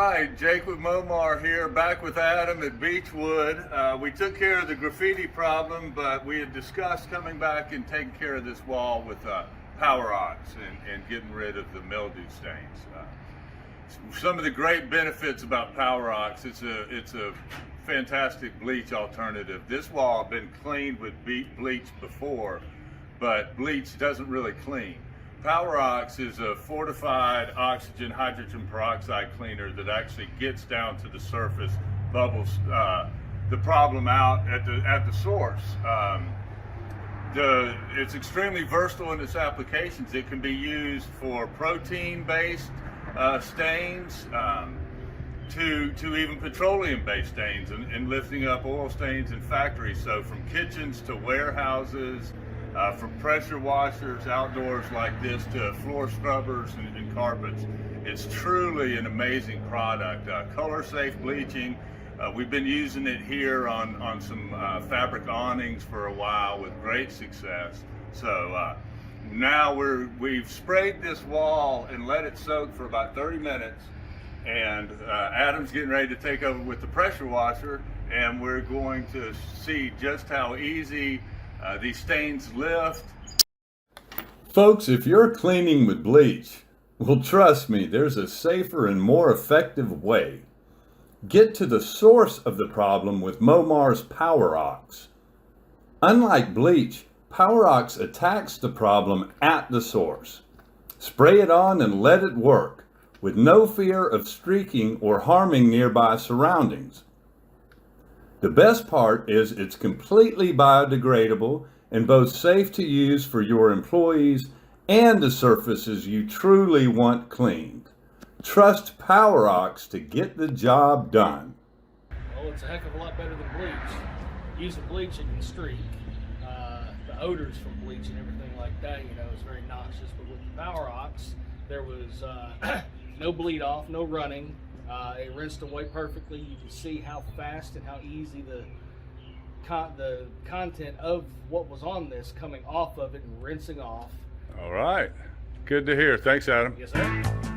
right, Jake with Momar here, back with Adam at Beechwood. We took care of the graffiti problem, but we had discussed coming back and taking care of this wall with Power Ox and getting rid of the mildew stains. Some of the great benefits about Power Ox, it's a fantastic bleach alternative. This wall had been cleaned with bleach before, but bleach doesn't really clean. Power Ox is a fortified oxygen hydrogen peroxide cleaner that actually gets down to the surface, bubbles the problem out at the source. It's extremely versatile in its applications. It can be used for protein-based stains, to even petroleum-based stains, and lifting up oil stains in factories. So from kitchens to warehouses, from pressure washers outdoors like this to floor scrubbers and carpets. It's truly an amazing product. Color safe bleaching. We've been using it here on some fabric awnings for a while with great success. So now we've sprayed this wall and let it soak for about 30 minutes. And Adam's getting ready to take over with the pressure washer, and we're going to see just how easy these stains lift. Folks, if you're cleaning with bleach, well, trust me, there's a safer and more effective way. Get to the source of the problem with Momar's Power Ox. Unlike bleach, Power Ox attacks the problem at the source. Spray it on and let it work, with no fear of streaking or harming nearby surroundings. The best part is it's completely biodegradable and both safe to use for your employees and the surfaces you truly want cleaned. Trust Power Ox to get the job done. Well, it's a heck of a lot better than bleach. Using bleach, it can streak. The odors from bleach and everything like that, is very noxious. But with the Power Ox, there was no bleed off, no running. It rinsed away perfectly. You can see how fast and how easy the content of what was on this coming off of it and rinsing off. All right. Good to hear. Thanks, Adam. Yes, sir.